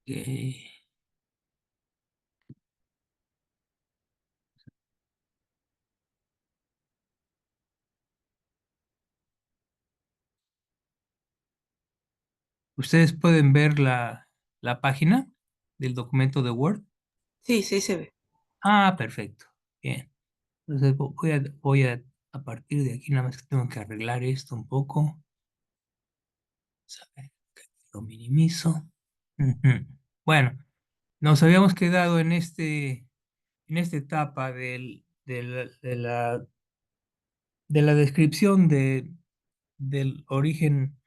Ok. ¿Ustedes pueden ver la página del documento de Word? Sí, sí se ve. Ah, perfecto. Bien. Entonces a partir de aquí, nada más que tengo que arreglar esto un poco. Vamos a ver, lo minimizo. Ujú. Bueno, nos habíamos quedado en esta etapa de la descripción del origen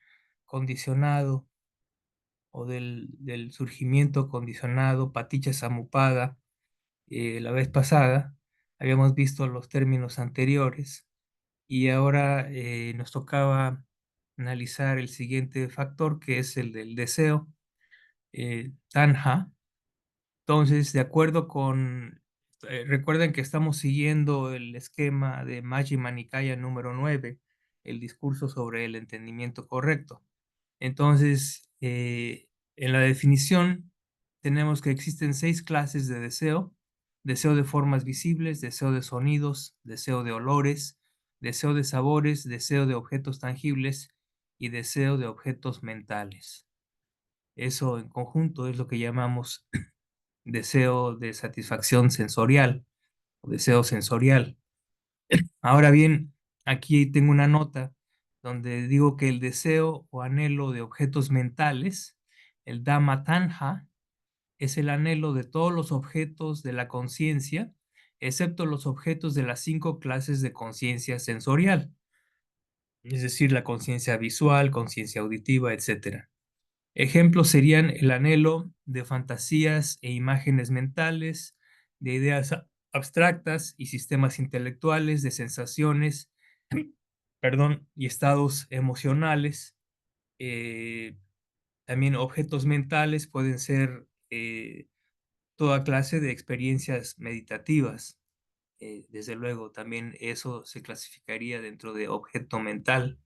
condicionado o del surgimiento condicionado, Paticha Samuppada. La vez pasada habíamos visto los términos anteriores y ahora nos tocaba analizar el siguiente factor, que es el del deseo, Tanha. Entonces, de acuerdo con, recuerden que estamos siguiendo el esquema de Majjhima Nikaya número 9, el discurso sobre el entendimiento correcto. Entonces, en la definición tenemos que existen 6 clases de deseo: deseo de formas visibles, deseo de sonidos, deseo de olores, deseo de sabores, deseo de objetos tangibles y deseo de objetos mentales. Eso en conjunto es lo que llamamos deseo de satisfacción sensorial o deseo sensorial. Ahora bien, aquí tengo una nota donde digo que el deseo o anhelo de objetos mentales, el Dhamma Tanha, es el anhelo de todos los objetos de la conciencia, excepto los objetos de las 5 clases de conciencia sensorial, es decir, la conciencia visual, conciencia auditiva, etcétera. Ejemplos serían el anhelo de fantasías e imágenes mentales, de ideas abstractas y sistemas intelectuales, de sensaciones, perdón, y estados emocionales. Eh, También objetos mentales pueden ser toda clase de experiencias meditativas. Desde luego, también eso se clasificaría dentro de objeto mental.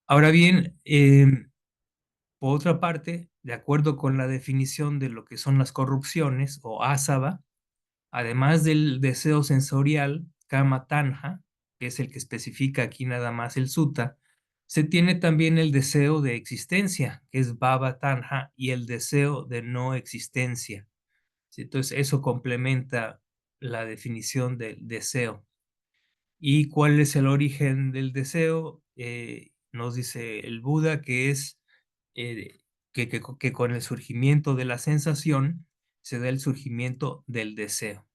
Ahora bien, por otra parte, de acuerdo con la definición de lo que son las corrupciones o asava, además del deseo sensorial, kama tanha, que es el que especifica aquí nada más el sutta, se tiene también el deseo de existencia, que es bhava tanha, y el deseo de no existencia. ¿Sí? Entonces, eso complementa la definición del deseo. ¿Y cuál es el origen del deseo? Nos dice el Buda que es eh, que con el surgimiento de la sensación se da el surgimiento del deseo.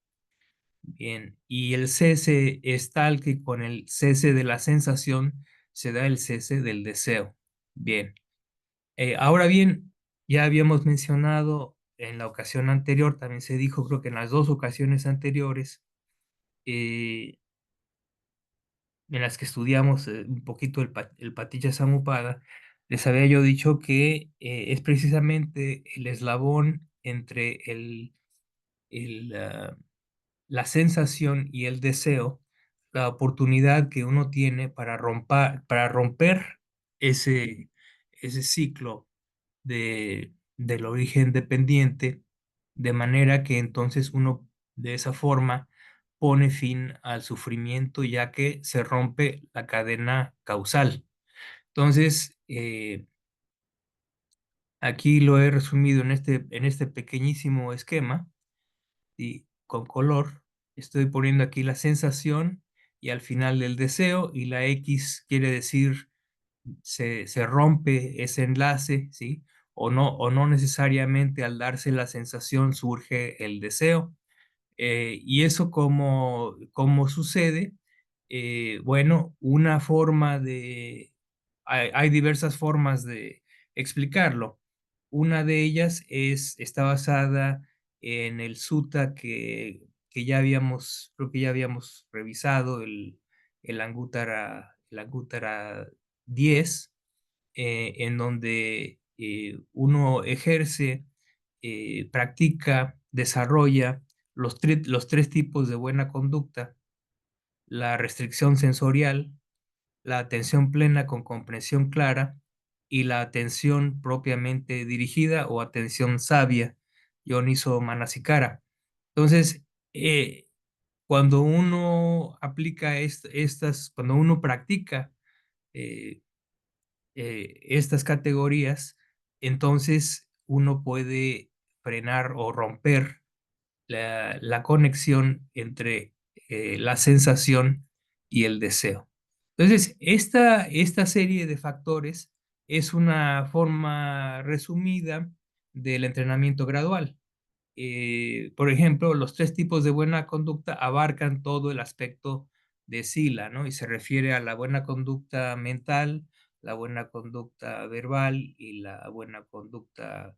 Bien, y el cese es tal que con el cese de la sensación se da el cese del deseo. Bien, ahora bien, ya habíamos mencionado en la ocasión anterior, también se dijo, creo que en las 2 ocasiones anteriores, eh, en las que estudiamos un poquito el Paticca Samuppada, les había yo dicho que es precisamente el eslabón entre el, ah, la sensación y el deseo, la oportunidad que uno tiene para romper ese ciclo del origen dependiente, de manera que entonces uno de esa forma pone fin al sufrimiento ya que se rompe la cadena causal. Entonces, aquí lo he resumido en este pequeñísimo esquema y con color. Estoy poniendo aquí la sensación y al final del deseo, y la X quiere decir se rompe ese enlace, ¿sí? O no necesariamente al darse la sensación surge el deseo. ¿Y eso cómo sucede? Bueno, una forma hay diversas formas de explicarlo. Una de ellas está basada en el sutta que ya habíamos, creo que ya habíamos revisado, el Anguttara 10, en donde uno ejerce, practica, desarrolla los 3 tipos de buena conducta: la restricción sensorial, la atención plena con comprensión clara y la atención propiamente dirigida o atención sabia, Yoniso Manasikara. Entonces, cuando uno aplica cuando uno practica eh, estas categorías, entonces uno puede frenar o romper la conexión entre la sensación y el deseo. Entonces, esta serie de factores es una forma resumida del entrenamiento gradual. Por ejemplo, los 3 tipos de buena conducta abarcan todo el aspecto de Sila, ¿no? Y se refiere a la buena conducta mental, la buena conducta verbal y la buena conducta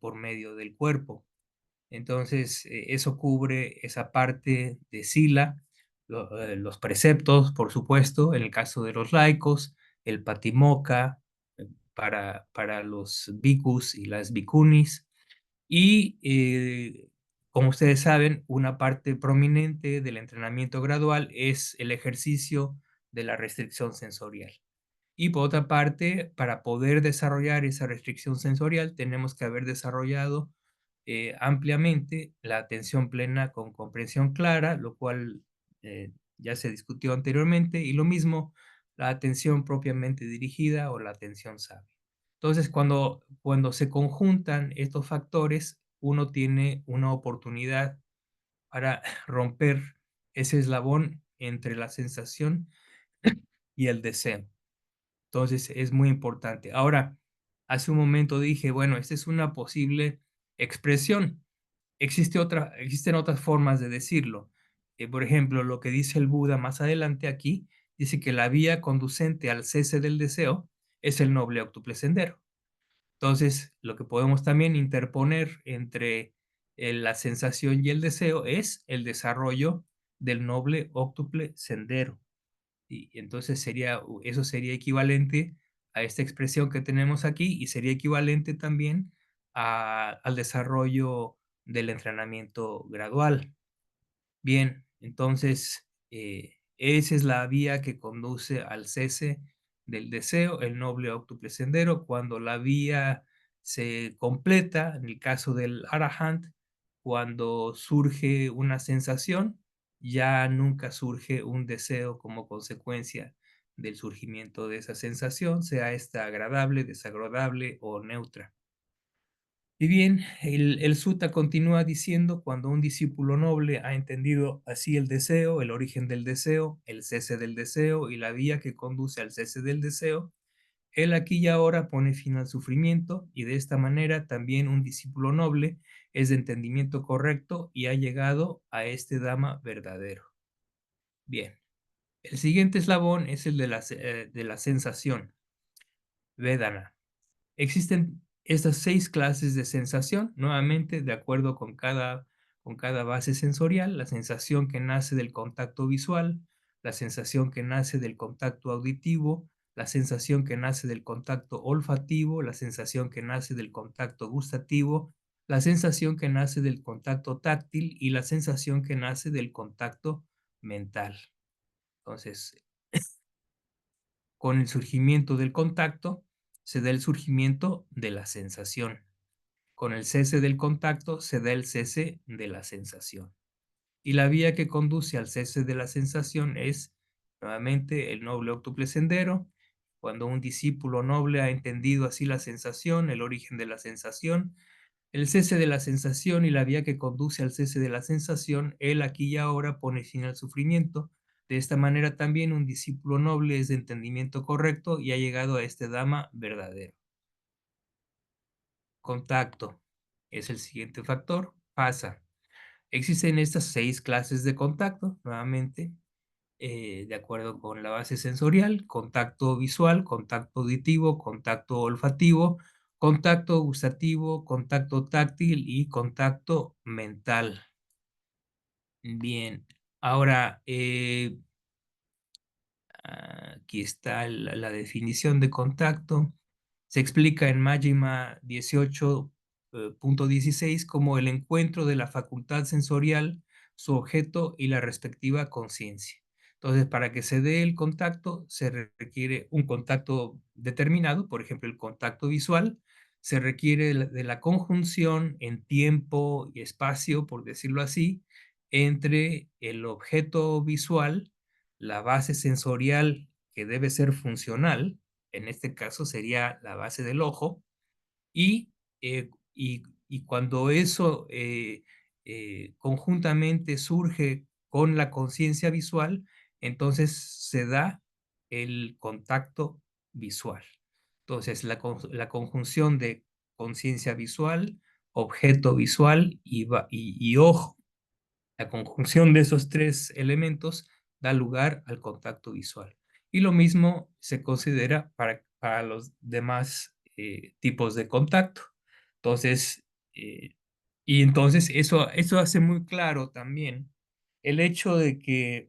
por medio del cuerpo. Entonces, eso cubre esa parte de Sila, los preceptos, por supuesto, en el caso de los laicos, el patimokkha para los bhikkhus y las bhikkhunis, y como ustedes saben, una parte prominente del entrenamiento gradual es el ejercicio de la restricción sensorial. Y por otra parte, para poder desarrollar esa restricción sensorial, tenemos que haber desarrollado ampliamente la atención plena con comprensión clara, lo cual ya se discutió anteriormente, y lo mismo la atención propiamente dirigida o la atención sabia. Entonces, cuando se conjuntan estos factores, uno tiene una oportunidad para romper ese eslabón entre la sensación y el deseo. Entonces, es muy importante. Ahora, hace un momento dije, bueno, esta es una posible expresión. Existen otras formas de decirlo. Por ejemplo, lo que dice el Buda más adelante aquí, dice que la vía conducente al cese del deseo es el noble octuple sendero. Entonces, lo que podemos también interponer entre la sensación y el deseo es el desarrollo del noble óctuple sendero. Y entonces eso sería equivalente a esta expresión que tenemos aquí y sería equivalente también al desarrollo del entrenamiento gradual. Bien, entonces esa es la vía que conduce al cese del deseo, el noble óctuple sendero. Cuando la vía se completa, en el caso del Arahant, cuando surge una sensación, ya nunca surge un deseo como consecuencia del surgimiento de esa sensación, sea esta agradable, desagradable o neutra. Y bien, el sutta continúa diciendo, cuando un discípulo noble ha entendido así el deseo, el origen del deseo, el cese del deseo y la vía que conduce al cese del deseo, él aquí y ahora pone fin al sufrimiento, y de esta manera también un discípulo noble es de entendimiento correcto y ha llegado a este Dhamma verdadero. Bien, el siguiente eslabón es el de la sensación, Vedana. Existen estas 6 clases de sensación, nuevamente de acuerdo con cada base sensorial: la sensación que nace del contacto visual, la sensación que nace del contacto auditivo, la sensación que nace del contacto olfativo, la sensación que nace del contacto gustativo, la sensación que nace del contacto táctil y la sensación que nace del contacto mental. Entonces, con el surgimiento del contacto, se da el surgimiento de la sensación. Con el cese del contacto, se da el cese de la sensación. Y la vía que conduce al cese de la sensación es, nuevamente, el noble óctuple sendero. Cuando un discípulo noble ha entendido así la sensación, el origen de la sensación, el cese de la sensación y la vía que conduce al cese de la sensación, él aquí y ahora pone fin al sufrimiento. De esta manera también un discípulo noble es de entendimiento correcto y ha llegado a este Dhamma verdadero. Contacto es el siguiente factor. Pasa. Existen estas 6 clases de contacto, nuevamente, de acuerdo con la base sensorial: contacto visual, contacto auditivo, contacto olfativo, contacto gustativo, contacto táctil y contacto mental. Bien, ahora aquí está la definición de contacto. Se explica en Majjhima 18.16 como el encuentro de la facultad sensorial, su objeto y la respectiva conciencia. Entonces, para que se dé el contacto, se requiere un contacto determinado, por ejemplo, el contacto visual, se requiere de la conjunción en tiempo y espacio, por decirlo así, entre el objeto visual, la base sensorial que debe ser funcional, en este caso sería la base del ojo, y, y cuando eso conjuntamente surge con la conciencia visual, entonces se da el contacto visual. Entonces, la conjunción de conciencia visual, objeto visual y ojo, la conjunción de esos tres elementos da lugar al contacto visual. Y lo mismo se considera para los demás tipos de contacto. Entonces, eh, y entonces eso hace muy claro también el hecho de que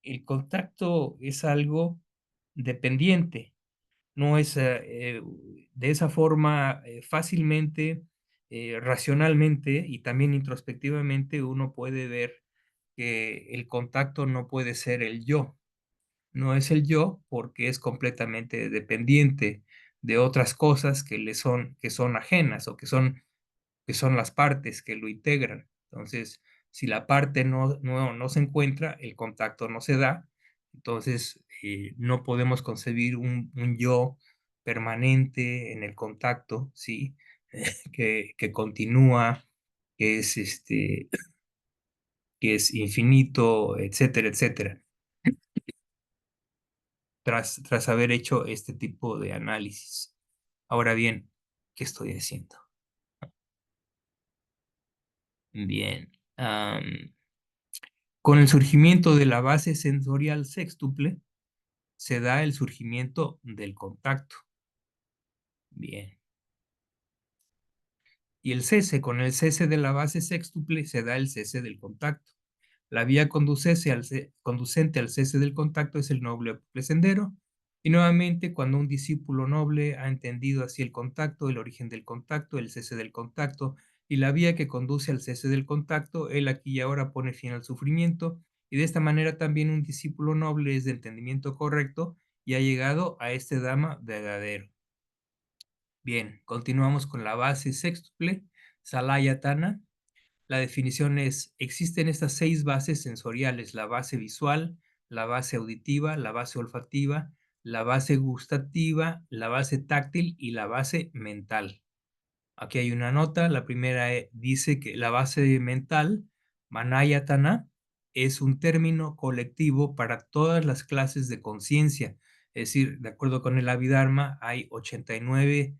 el contacto es algo dependiente, no es de esa forma fácilmente, racionalmente y también introspectivamente uno puede ver que el contacto no puede ser el yo, no es el yo porque es completamente dependiente de otras cosas que son ajenas o que son las partes que lo integran. Entonces, si la parte no se encuentra, el contacto no se da. Entonces, no podemos concebir un yo permanente en el contacto, ¿sí? Que continúa, que es, que es infinito, etcétera, etcétera, tras haber hecho este tipo de análisis. Ahora bien, ¿qué estoy haciendo? Bien. Con el surgimiento de la base sensorial sextuple, se da el surgimiento del contacto. Bien. Y el cese, con el cese de la base sextuple, se da el cese del contacto. La vía conducente al cese del contacto es el noble sendero. Y nuevamente, cuando un discípulo noble ha entendido así el contacto, el origen del contacto, el cese del contacto y la vía que conduce al cese del contacto, él aquí y ahora pone fin al sufrimiento. Y de esta manera también un discípulo noble es de entendimiento correcto y ha llegado a este Dhamma verdadero. Bien, continuamos con la base sextuple, Salayatana. La definición es, existen estas 6 bases sensoriales, la base visual, la base auditiva, la base olfativa, la base gustativa, la base táctil y la base mental. Aquí hay una nota, la primera dice que la base mental, Manayatana, es un término colectivo para todas las clases de conciencia. Es decir, de acuerdo con el Abhidharma, hay 89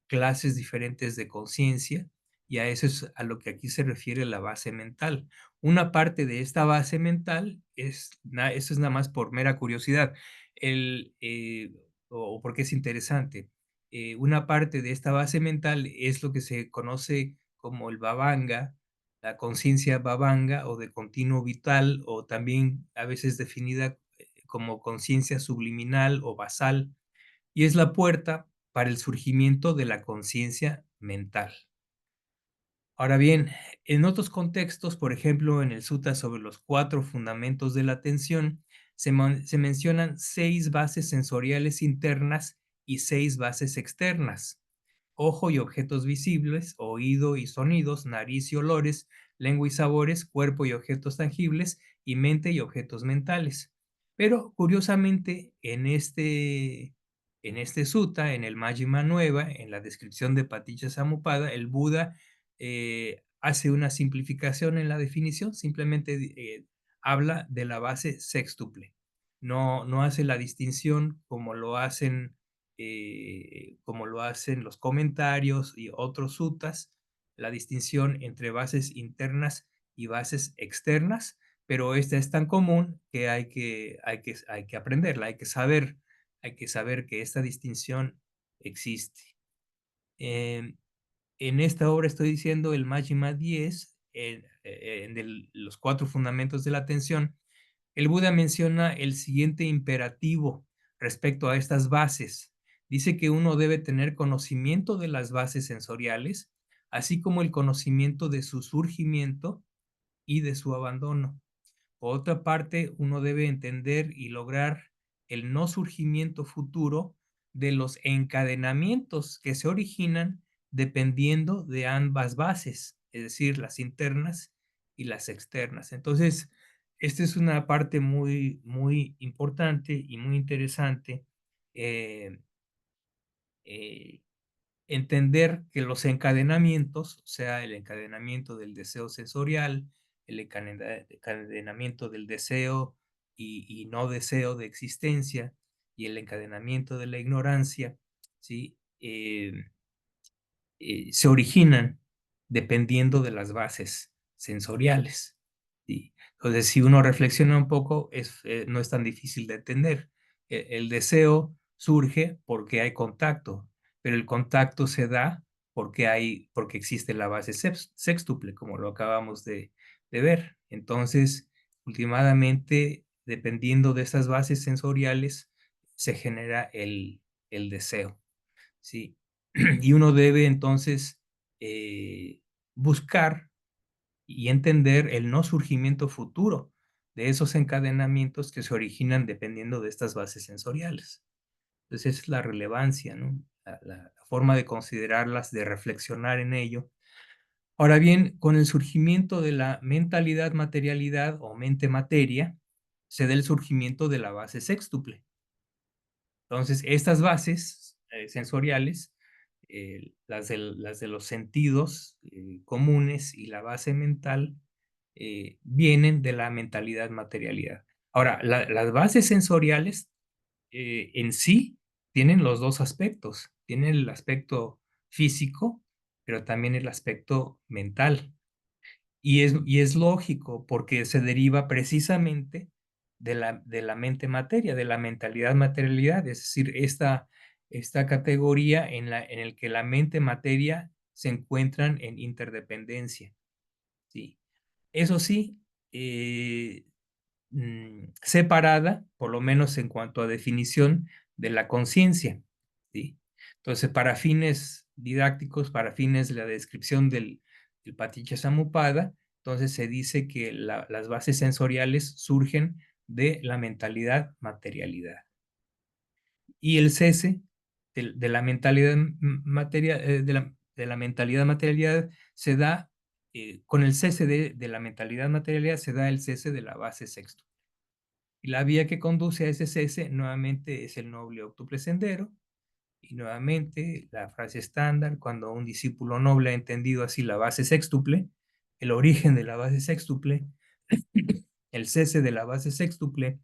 clases diferentes de conciencia y a eso es a lo que aquí se refiere la base mental. Una parte de esta base mental eso es nada más por mera curiosidad, o porque es interesante. Una parte de esta base mental es lo que se conoce como el Bhavanga, la conciencia Bhavanga o de continuo vital, o también a veces definida como conciencia subliminal o basal, y es la puerta para el surgimiento de la conciencia mental. Ahora bien, en otros contextos, por ejemplo, en el Sutta sobre los 4 fundamentos de la atención, se mencionan 6 bases sensoriales internas y 6 bases externas: ojo y objetos visibles, oído y sonidos, nariz y olores, lengua y sabores, cuerpo y objetos tangibles, y mente y objetos mentales. Pero curiosamente, en este sutta, en el Majjhima Nueva, en la descripción de Paticca Samuppada, el Buda hace una simplificación en la definición, simplemente habla de la base sextuple. No hace la distinción como lo hacen los comentarios y otros suttas, la distinción entre bases internas y bases externas, pero esta es tan común que hay que aprenderla, hay que saber que esta distinción existe. Eh, en esta obra estoy diciendo el Majjhima 10, los 4 fundamentos de la atención. El Buda menciona el siguiente imperativo respecto a estas bases. Dice que uno debe tener conocimiento de las bases sensoriales, así como el conocimiento de su surgimiento y de su abandono. Por otra parte, uno debe entender y lograr el no surgimiento futuro de los encadenamientos que se originan dependiendo de ambas bases, es decir, las internas y las externas. Entonces, esta es una parte muy, muy importante y muy interesante. eh, eh, Entender que los encadenamientos, o sea, el encadenamiento del deseo sensorial, el encadenamiento del deseo y no deseo de existencia y el encadenamiento de la ignorancia, ¿sí? Se originan dependiendo de las bases sensoriales. ¿Sí? Entonces, si uno reflexiona un poco, no es tan difícil de entender. El deseo surge porque hay contacto, pero el contacto se da porque existe la base sextuple, como lo acabamos de ver. Entonces, últimamente, dependiendo de esas bases sensoriales, se genera el deseo. ¿Sí? Y uno debe entonces buscar y entender el no surgimiento futuro de esos encadenamientos que se originan dependiendo de estas bases sensoriales. Entonces, esa es la relevancia, ¿no? La forma de considerarlas, de reflexionar en ello. Ahora bien, con el surgimiento de la mentalidad-materialidad o mente-materia, se da el surgimiento de la base sextuple. Entonces, estas bases sensoriales, las de los sentidos comunes y la base mental, vienen de la mentalidad materialidad. Ahora, las bases sensoriales en sí tienen los dos aspectos. Tienen el aspecto físico, pero también el aspecto mental. Y es lógico porque se deriva precisamente de la mente materia, de la mentalidad materialidad, es decir, esta categoría en el que la mente materia se encuentran en interdependencia. ¿Sí? Eso sí, eh, separada, por lo menos en cuanto a definición de la conciencia. ¿Sí? Entonces, para fines didácticos, para fines de la descripción del Paticca entonces se dice que las bases sensoriales surgen de la mentalidad materialidad. Y el cese de la mentalidad de la mentalidad materialidad se da, con el cese de la mentalidad materialidad se da el cese de la base sexto. Y la vía que conduce a ese cese nuevamente es el noble octuple sendero. Y nuevamente la frase estándar, cuando un discípulo noble ha entendido así la base sextuple, el origen de la base sextuple, el cese de la base sextuple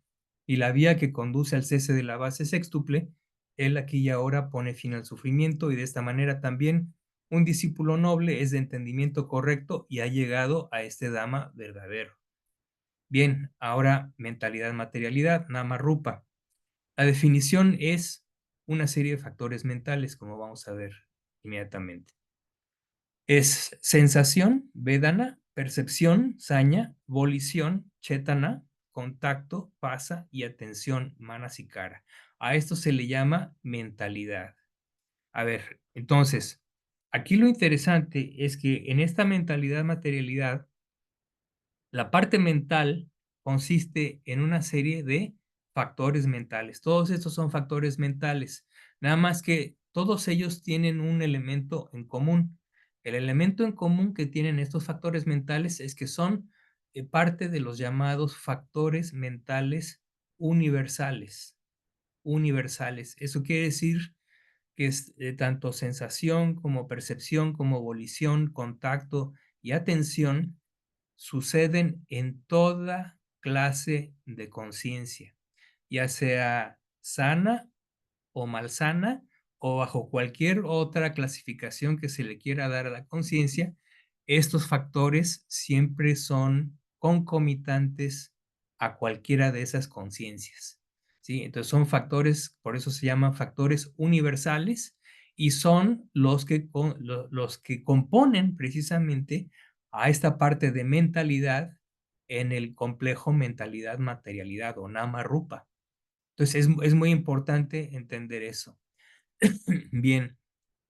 y la vía que conduce al cese de la base sextuple, él aquí y ahora pone fin al sufrimiento y de esta manera también un discípulo noble es de entendimiento correcto y ha llegado a este Dhamma verdadero. Bien, ahora mentalidad, materialidad, nama rupa. La definición es una serie de factores mentales, como vamos a ver inmediatamente. Es sensación, vedana, percepción, saña, volición, chetana, contacto, pasa y atención, manas y cara. A esto se le llama mentalidad. A ver, entonces, aquí lo interesante es que en esta mentalidad, materialidad, la parte mental consiste en una serie de factores mentales. Todos estos son factores mentales, nada más que todos ellos tienen un elemento en común. El elemento en común que tienen estos factores mentales es que son parte de los llamados factores mentales universales. Universales. Eso quiere decir que es tanto sensación como percepción, como volición, contacto y atención suceden en toda clase de conciencia, ya sea sana o malsana o bajo cualquier otra clasificación que se le quiera dar a la conciencia. Estos factores siempre son concomitantes a cualquiera de esas conciencias. ¿Sí? Entonces son factores, por eso se llaman factores universales y son los que componen precisamente a esta parte de mentalidad en el complejo mentalidad-materialidad o nama rupa. Entonces es muy importante entender eso. Bien,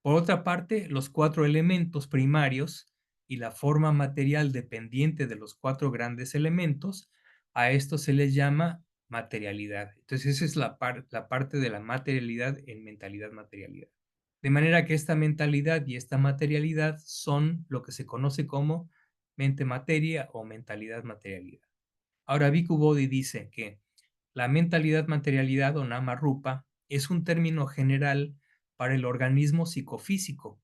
por otra parte, los cuatro elementos primarios y la forma material dependiente de los cuatro grandes elementos A esto se les llama materialidad. Entonces, esa es la parte de la materialidad en mentalidad-materialidad. De manera que esta mentalidad y esta materialidad son lo que se conoce como mente-materia o mentalidad-materialidad. Ahora, Bhikkhu Bodhi dice que la mentalidad-materialidad o nama-rupa es un término general para el organismo psicofísico,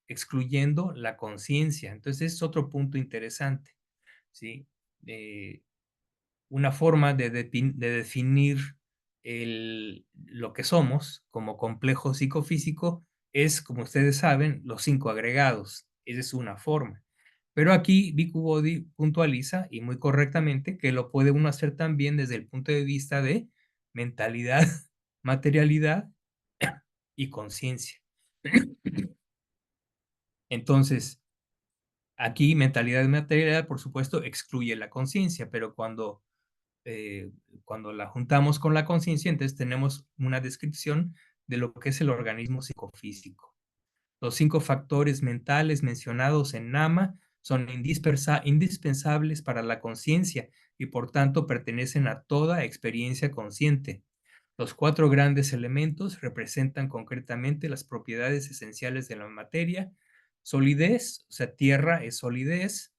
excluyendo la conciencia. Entonces, es otro punto interesante, ¿sí? Eh, una forma de definir lo que somos como complejo psicofísico es, como ustedes saben, los 5 agregados. Esa es una forma. Pero aquí Bhikkhu Bodhi puntualiza, y muy correctamente, que lo puede uno hacer también desde el punto de vista de mentalidad, materialidad y conciencia. Entonces, aquí mentalidad y materialidad, por supuesto, excluye la conciencia, pero eh, cuando la juntamos con la conciencia, entonces tenemos una descripción de lo que es el organismo psicofísico. Los 5 factores mentales mencionados en Nama son indispensables para la conciencia y por tanto pertenecen a toda experiencia consciente. Los 4 grandes elementos representan concretamente las propiedades esenciales de la materia: solidez, o sea, tierra es solidez,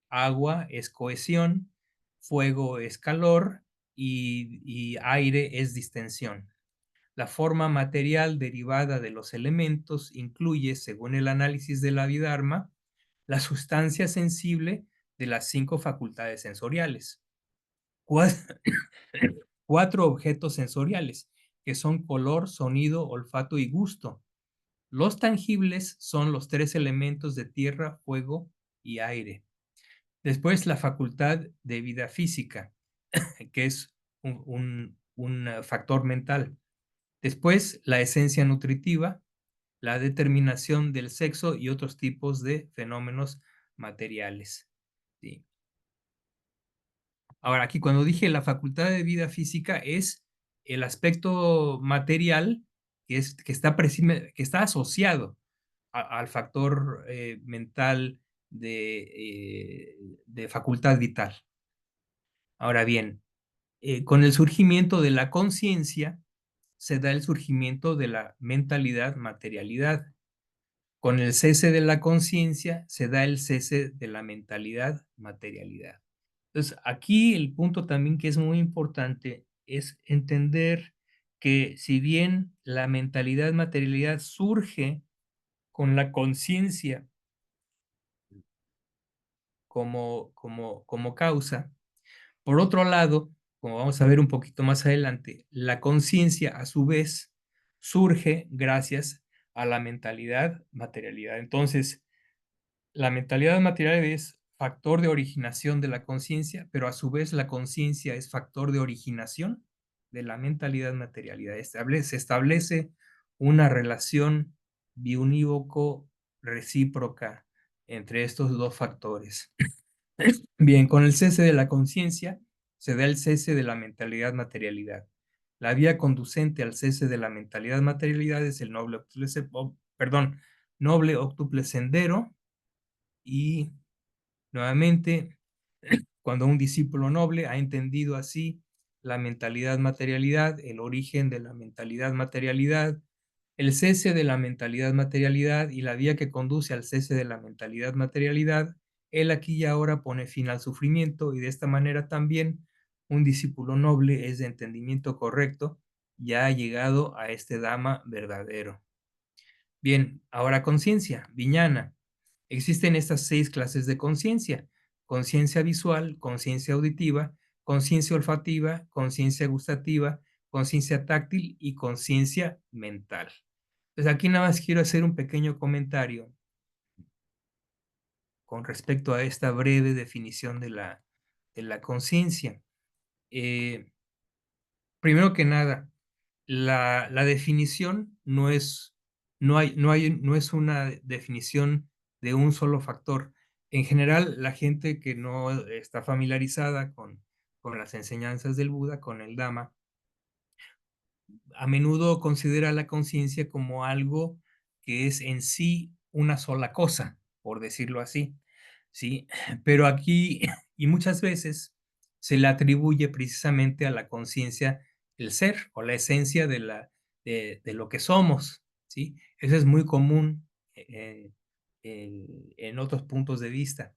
agua es cohesión, fuego es calor y aire es distensión. La forma material derivada de los elementos incluye, según el análisis de la Abhidharma, la sustancia sensible de las 5 facultades sensoriales. 4 objetos sensoriales, que son color, sonido, olfato y gusto. Los tangibles son los 3 elementos de tierra, fuego y aire. Después, la facultad de vida física, que es un factor mental. Después, la esencia nutritiva, la determinación del sexo y otros tipos de fenómenos materiales. ¿Sí? Ahora, aquí cuando dije la facultad de vida física es el aspecto material que está asociado al factor mental de facultad vital. Ahora bien, con el surgimiento de la conciencia se da el surgimiento de la mentalidad materialidad. Con el cese de la conciencia se da el cese de la mentalidad materialidad. Entonces, aquí el punto también que es muy importante es entender que si bien la mentalidad materialidad surge con la conciencia como causa, por otro lado, como vamos a ver un poquito más adelante, la conciencia a su vez surge gracias a la mentalidad materialidad. Entonces, la mentalidad material es factor de originación de la conciencia, pero a su vez la conciencia es factor de originación de la mentalidad materialidad. Se establece una relación biunívoco recíproca entre estos dos factores. Bien, con el cese de la conciencia se da el cese de la mentalidad materialidad. La vía conducente al cese de la mentalidad materialidad es el noble octuple sendero. Y nuevamente, cuando un discípulo noble ha entendido así la mentalidad materialidad, el origen de la mentalidad materialidad, el cese de la mentalidad materialidad y la vía que conduce al cese de la mentalidad materialidad, él aquí y ahora pone fin al sufrimiento y de esta manera también un discípulo noble es de entendimiento correcto, ya ha llegado a este Dhamma verdadero. Bien, ahora conciencia, viñana. Existen estas 6 clases de conciencia: conciencia visual, conciencia auditiva, conciencia olfativa, conciencia gustativa, conciencia táctil y conciencia mental. Entonces aquí nada más quiero hacer un pequeño comentario con respecto a esta breve definición de la conciencia. Eh, Primero que nada, la definición no es una definición de un solo factor. En general, la gente que no está familiarizada con las enseñanzas del Buda, con el Dhamma, a menudo considera la conciencia como algo que es en sí una sola cosa, por decirlo así, ¿sí? Pero aquí, y muchas veces, se le atribuye precisamente a la conciencia el ser o la esencia de lo que somos, ¿sí? Eso es muy común en otros puntos de vista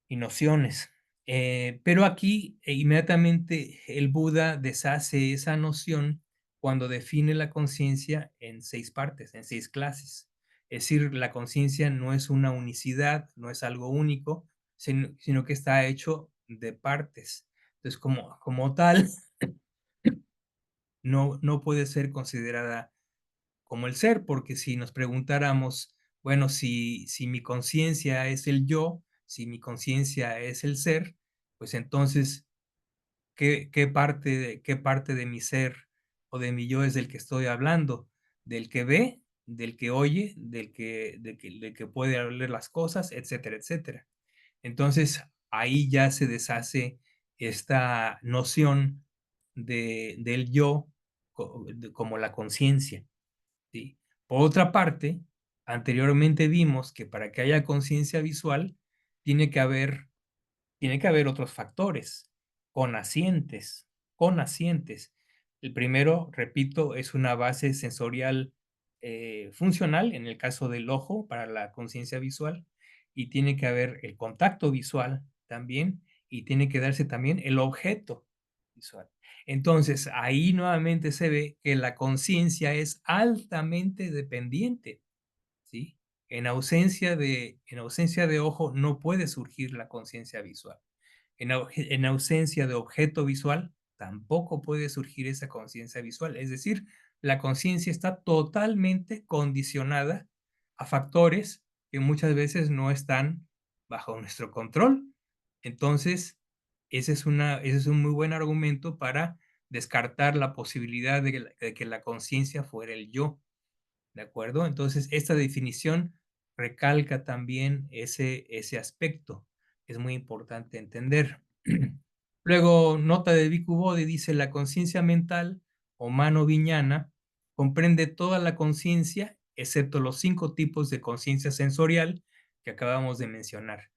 y nociones. Pero aquí inmediatamente el Buda deshace esa noción cuando define la conciencia en 6 partes, en 6 clases. Es decir, la conciencia no es una unicidad, no es algo único, sino que está hecho de partes. Entonces, como tal, no puede ser considerada como el ser, porque si nos preguntáramos, bueno, si mi conciencia es el yo, si mi conciencia es el ser, pues entonces, qué parte de mi ser o de mi yo es del que estoy hablando? ¿Del que ve, del que oye, del que puede oler las cosas, etcétera, etcétera? Entonces, ahí ya se deshace esta noción del yo como la conciencia. ¿Sí? Por otra parte, anteriormente vimos que para que haya conciencia visual tiene que haber, tiene que haber otros factores connacientes, connacientes. El primero, repito, es una base sensorial funcional, en el caso del ojo, para la conciencia visual, y tiene que haber el contacto visual también, y tiene que darse también el objeto visual. Entonces, ahí nuevamente se ve que la conciencia es altamente dependiente, ¿sí? En ausencia de ojo no puede surgir la conciencia visual. En ausencia de objeto visual tampoco puede surgir esa conciencia visual. Es decir, la conciencia está totalmente condicionada a factores que muchas veces no están bajo nuestro control. Entonces, ese es un muy buen argumento para descartar la posibilidad de que la conciencia fuera el yo. ¿De acuerdo? Entonces, esta definición recalca también ese aspecto. Es muy importante entender. Luego, nota de Bhikkhu Bodhi dice, la conciencia mental o mano viñana comprende toda la conciencia, excepto los 5 tipos de conciencia sensorial que acabamos de mencionar.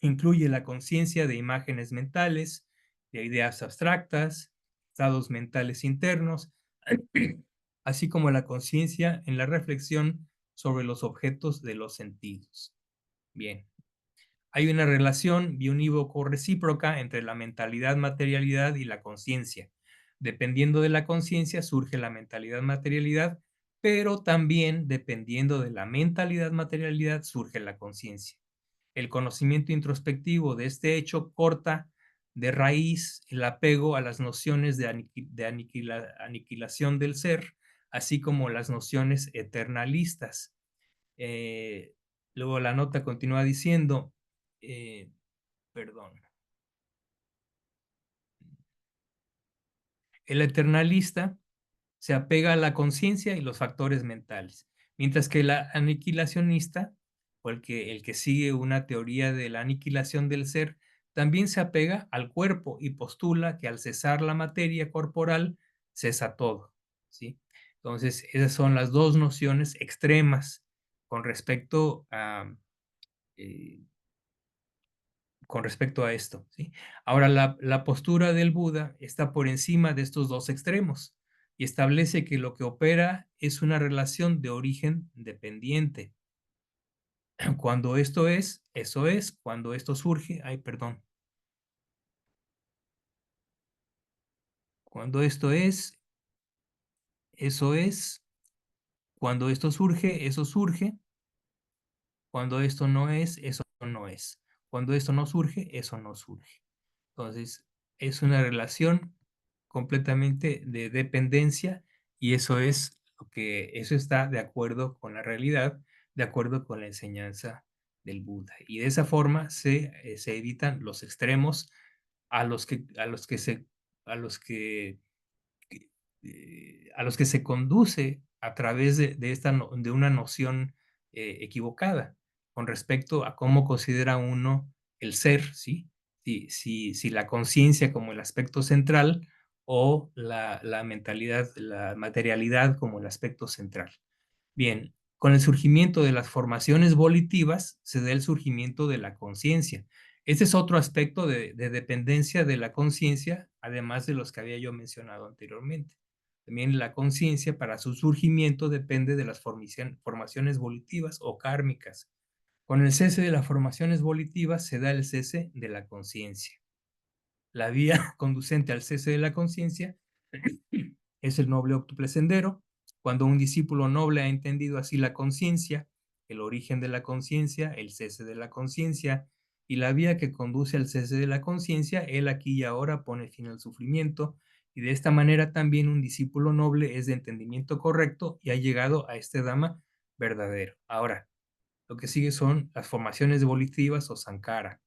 Incluye la conciencia de imágenes mentales, de ideas abstractas, estados mentales internos, así como la conciencia en la reflexión sobre los objetos de los sentidos. Bien, hay una relación biunívoco recíproca entre la mentalidad materialidad y la conciencia. Dependiendo de la conciencia surge la mentalidad materialidad, pero también dependiendo de la mentalidad materialidad surge la conciencia. El conocimiento introspectivo de este hecho corta de raíz el apego a las nociones de aniquilación del ser, así como las nociones eternalistas. Eh, Luego la nota continúa diciendo, eh, perdón, el eternalista se apega a la conciencia y los factores mentales, mientras que el aniquilacionista, o el que sigue una teoría de la aniquilación del ser, también se apega al cuerpo y postula que al cesar la materia corporal, cesa todo, ¿sí? Entonces, esas son las dos nociones extremas con respecto a, eh, con respecto a esto, ¿sí? Ahora, la postura del Buda está por encima de estos dos extremos y establece que lo que opera es una relación de origen dependiente. Cuando esto es, eso es. Cuando esto surge, ay, perdón. Cuando esto es, eso es. Cuando esto surge, eso surge. Cuando esto no es, eso no es. Cuando esto no surge, eso no surge. Entonces, es una relación completamente de dependencia y eso está de acuerdo con la realidad, de acuerdo con la enseñanza del Buda. Y de esa forma se evitan los extremos a los que a los que se conduce a través de una noción equivocada con respecto a cómo considera uno el ser, ¿sí? Si la conciencia como el aspecto central o la mentalidad, la materialidad como el aspecto central. Bien, con el surgimiento de las formaciones volitivas se da el surgimiento de la conciencia. Ese es otro aspecto de dependencia de la conciencia, además de los que había yo mencionado anteriormente. También la conciencia, para su surgimiento, depende de las formaciones volitivas o kármicas. Con el cese de las formaciones volitivas se da el cese de la conciencia. La vía conducente al cese de la conciencia es el noble óctuple sendero. Cuando un discípulo noble ha entendido así la conciencia, el origen de la conciencia, el cese de la conciencia y la vía que conduce al cese de la conciencia, él aquí y ahora pone fin al sufrimiento, y de esta manera también un discípulo noble es de entendimiento correcto y ha llegado a este Dhamma verdadero. Ahora, lo que sigue son las formaciones volitivas o sankara.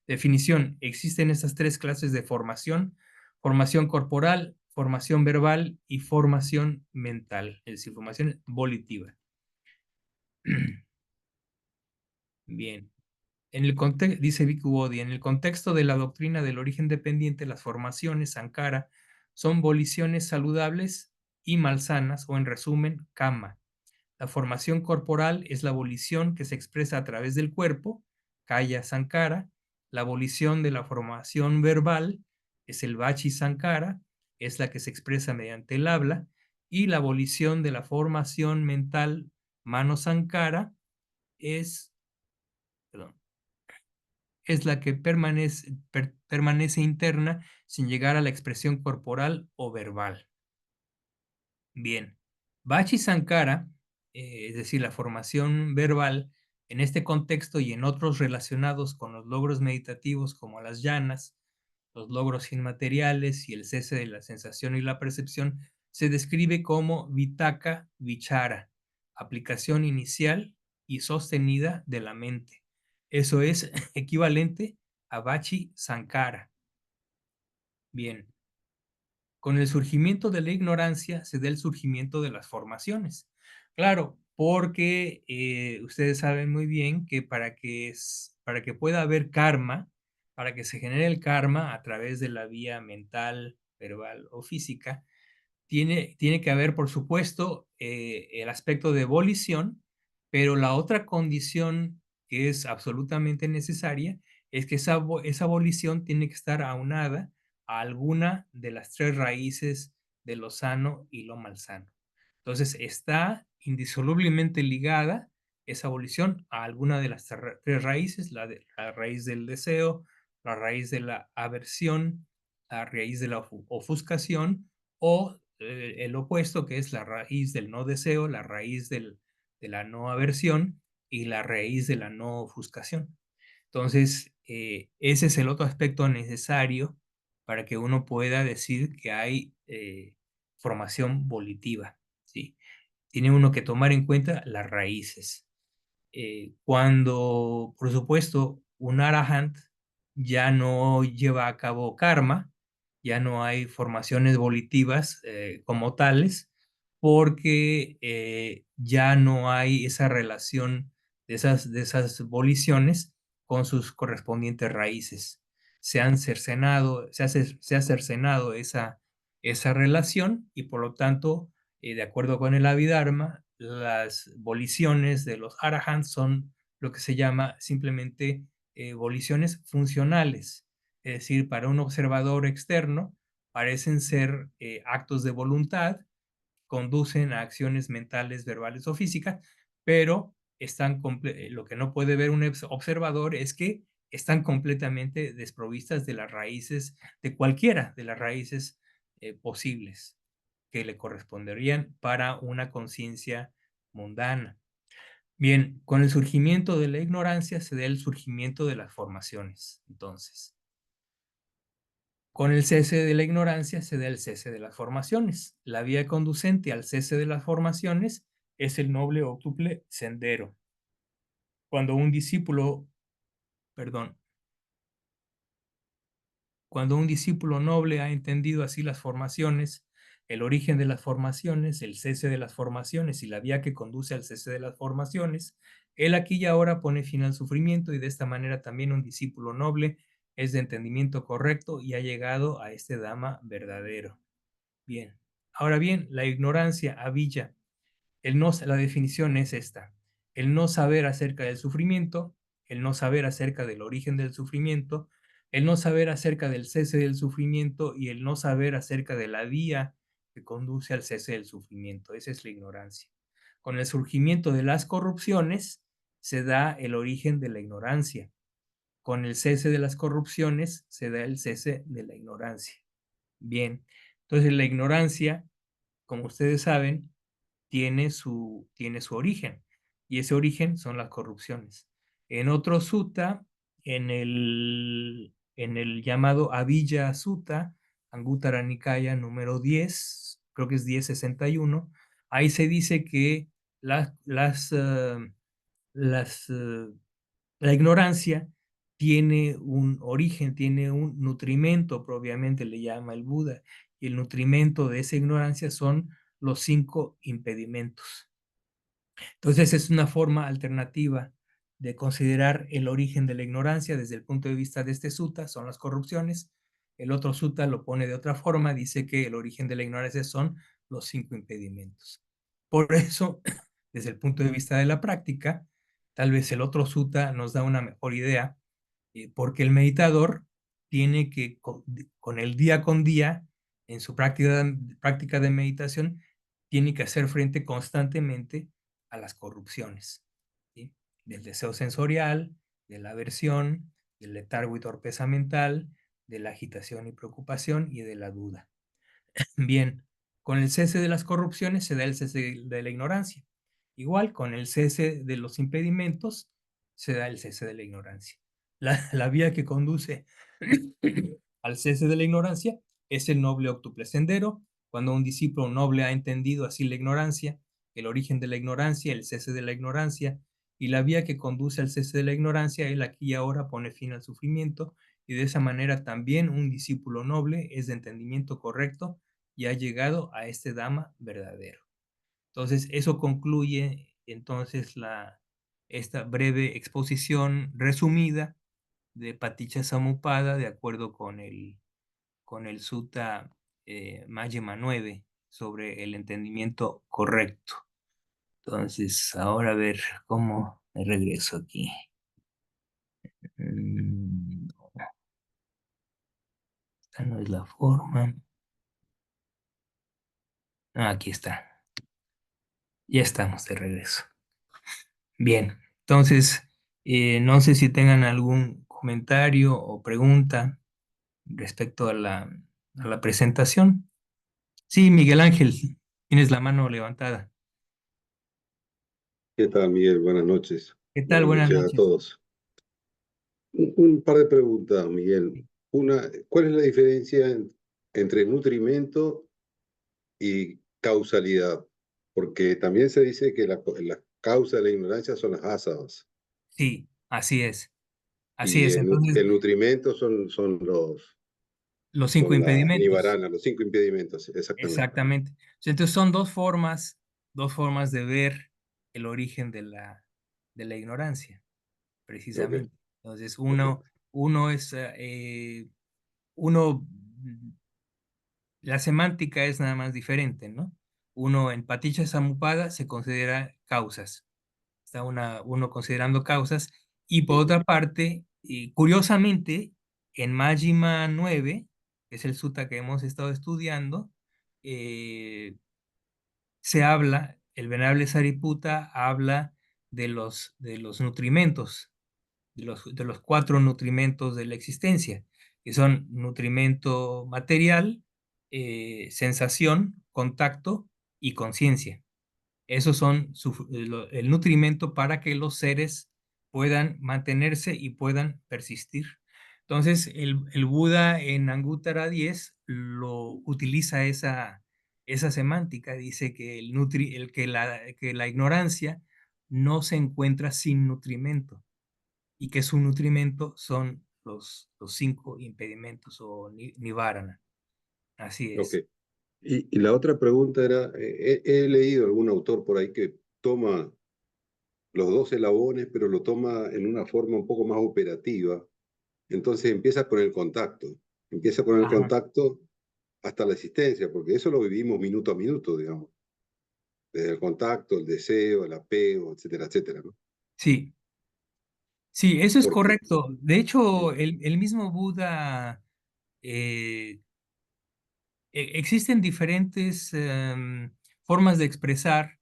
Definición: existen estas tres clases de formación: formación corporal, formación verbal y formación mental, es decir, formación volitiva. Bien. Dice Bhikkhu Bodhi, en el contexto de la doctrina del origen dependiente, las formaciones sankara son voliciones saludables y malsanas, o en resumen, kama. La formación corporal es la volición que se expresa a través del cuerpo, kaya sankara. La volición de la formación verbal es el vachi sankara, es la que se expresa mediante el habla. Y la volición de la formación mental, mano sankara, es, perdón, es la que permanece interna sin llegar a la expresión corporal o verbal. Bien, Vachi Sankara, es decir, la formación verbal, en este contexto y en otros relacionados con los logros meditativos como las llanas, los logros inmateriales y el cese de la sensación y la percepción, se describe como Vitaka Vichara, aplicación inicial y sostenida de la mente. Eso es equivalente a Vachi Sankara. Bien, con el surgimiento de la ignorancia se da el surgimiento de las formaciones. Claro, porque ustedes saben muy bien que para que pueda haber karma, para que se genere el karma a través de la vía mental, verbal o física, tiene que haber, por supuesto, el aspecto de volición, pero la otra condición que es absolutamente necesaria es que esa volición tiene que estar aunada a alguna de las tres raíces de lo sano y lo malsano. Entonces, está indisolublemente ligada esa volición a alguna de las tres raíces: la raíz del deseo, la raíz de la aversión, la raíz de la ofuscación, o el opuesto, que es la raíz del no deseo, la raíz de la no aversión y la raíz de la no ofuscación. Entonces, ese es el otro aspecto necesario para que uno pueda decir que hay formación volitiva, ¿sí? Tiene uno que tomar en cuenta las raíces. Cuando, por supuesto, un arahant ya no lleva a cabo karma, ya no hay formaciones volitivas como tales, porque ya no hay esa relación de esas voliciones con sus correspondientes raíces. Se ha cercenado esa relación, y por lo tanto, de acuerdo con el Abhidharma, las voliciones de los arahants son lo que se llama simplemente voliciones funcionales. Es decir, para un observador externo parecen ser actos de voluntad, conducen a acciones mentales, verbales o físicas, pero lo que no puede ver un observador es que están completamente desprovistas de las raíces, de cualquiera de las raíces posibles que le corresponderían para una conciencia mundana. Bien, con el surgimiento de la ignorancia se da el surgimiento de las formaciones. Entonces, con el cese de la ignorancia se da el cese de las formaciones. La vía conducente al cese de las formaciones es el noble óctuple sendero. Cuando un discípulo, perdón, Cuando un discípulo noble ha entendido así las formaciones, el origen de las formaciones, el cese de las formaciones y la vía que conduce al cese de las formaciones, él aquí y ahora pone fin al sufrimiento, y de esta manera también un discípulo noble es de entendimiento correcto y ha llegado a este Dhamma verdadero. Bien, ahora bien, la ignorancia, avijja, la definición es esta: el no saber acerca del sufrimiento, el no saber acerca del origen del sufrimiento, el no saber acerca del cese del sufrimiento y el no saber acerca de la vía que conduce al cese del sufrimiento. Esa es la ignorancia. Con el surgimiento de las corrupciones se da el origen de la ignorancia. Con el cese de las corrupciones se da el cese de la ignorancia. Bien, entonces la ignorancia, como ustedes saben, tiene su origen, y ese origen son las corrupciones. En otro sutta, en el llamado Abhijja Sutta, Anguttara Nikaya número 10, creo que es 1061, ahí se dice que las, las, las, la ignorancia tiene un origen, tiene un nutrimento, propiamente le llama el Buda, y el nutrimento de esa ignorancia son los 5 impedimentos. Entonces es una forma alternativa de considerar el origen de la ignorancia desde el punto de vista de este sutta, son las corrupciones. El otro sutta lo pone de otra forma, dice que el origen de la ignorancia son los 5 impedimentos. Por eso, desde el punto de vista de la práctica, tal vez el otro sutta nos da una mejor idea, porque el meditador tiene que, con el día con día, en su práctica de meditación, tiene que hacer frente constantemente a las corrupciones, ¿sí? Del deseo sensorial, de la aversión, del letargo y torpeza mental, de la agitación y preocupación y de la duda. Bien, con el cese de las corrupciones se da el cese de la ignorancia. Igual, con el cese de los impedimentos se da el cese de la ignorancia. La vía que conduce al cese de la ignorancia es el noble octuple sendero. Cuando un discípulo noble ha entendido así la ignorancia, el origen de la ignorancia, el cese de la ignorancia, y la vía que conduce al cese de la ignorancia, él aquí y ahora pone fin al sufrimiento, y de esa manera también un discípulo noble es de entendimiento correcto y ha llegado a este Dhamma verdadero. Entonces, eso concluye entonces esta breve exposición resumida de Paticca Samuppada de acuerdo con el Sutta Majjhima 9 sobre el entendimiento correcto. Entonces, ahora a ver cómo me regreso aquí. Esta no es la forma. Aquí está. Ya estamos de regreso. Bien, entonces, no sé si tengan algún comentario o pregunta respecto a la presentación. Sí, Miguel Ángel, tienes la mano levantada. ¿Qué tal, Miguel? Buenas noches. ¿Qué tal? Buenas Buenas noches a noches. todos. Un par de preguntas, Miguel. Una, ¿cuál es la diferencia entre nutrimento y causalidad? Porque también se dice que la causa de la ignorancia son las asadas Sí, así es. Así y es. Entonces, el nutrimento los 5 son las impedimentos. nivaranas, los 5 impedimentos, exactamente. Exactamente. Entonces, son dos formas de ver el origen de la ignorancia, Ok, precisamente. Entonces, ok. uno es, uno, la semántica es nada más diferente, ¿no? Uno en Paticca Samuppada se considera causas, está uno considerando causas, y por Ujú. otra parte, y curiosamente, en Majjhima 9, que es el sutta que hemos estado estudiando, eh, se habla, el venerable Sariputta habla de los nutrimentos, de los 4 nutrimentos de la existencia, que son nutrimento material, sensación, contacto y conciencia. Esos son el nutrimento para que los seres puedan mantenerse y puedan persistir. Entonces, el Buda en Anguttara 10 lo utiliza esa semántica, dice que, que la ignorancia no se encuentra sin nutrimento y que su nutrimento son los 5 impedimentos o nivarana. Así Ok. es. Y la otra pregunta era, he leído algún autor por ahí que toma los dos eslabones, pero lo toma en una forma un poco más operativa. Entonces empieza con el contacto, empieza con el Ajá. contacto hasta la existencia, porque eso lo vivimos minuto a minuto, digamos, desde el contacto, el deseo, el apego, etcétera, etcétera, ¿no? Sí, Sí, eso es Porque, correcto. De hecho, sí, el mismo Buda, existen diferentes formas de expresar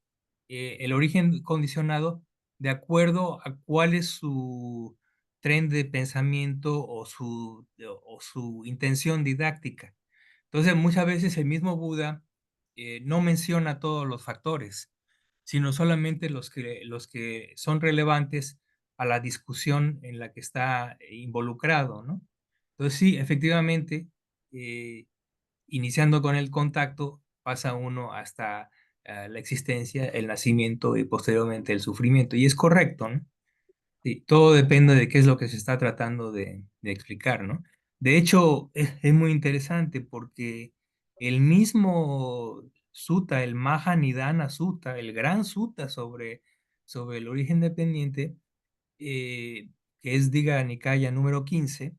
el origen condicionado de acuerdo a cuál es su tren de pensamiento o su intención didáctica. Entonces, muchas veces el mismo Buda no menciona todos los factores, sino solamente los que son relevantes a la discusión en la que está involucrado, ¿no? Entonces, sí, efectivamente, eh, iniciando con el contacto, pasa uno hasta la existencia, el nacimiento y posteriormente el sufrimiento. Y es correcto, ¿no? Sí, todo depende de qué es lo que se está tratando de explicar, ¿no? De hecho, es muy interesante porque el mismo sutta, el Mahanidana Sutta, el gran sutta sobre el origen dependiente, que es Diga Nikaya número 15,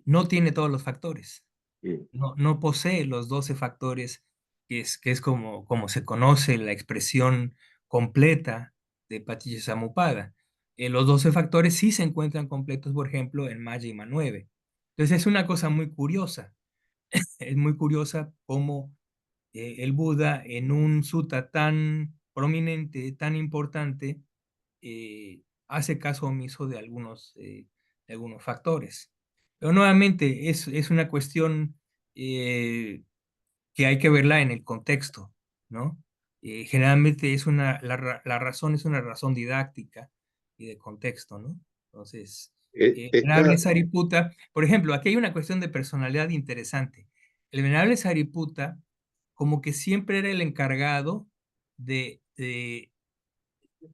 no tiene todos los factores, sí. no posee los 12 factores, que es como se conoce la expresión completa de Paticca. Los 12 factores sí se encuentran completos, por ejemplo, en Majjhima 9. Entonces es una cosa muy curiosa. Es muy curiosa cómo el Buda en un sutta tan prominente, tan importante, hace caso omiso de algunos factores. Pero nuevamente es una cuestión eh, que hay que verla en el contexto, ¿no? Generalmente la razón es una razón didáctica y de contexto, ¿no? Entonces, Venerable Esta, Sariputta, por ejemplo, aquí hay una cuestión de personalidad interesante. El Venerable Sariputta, como que siempre era el encargado de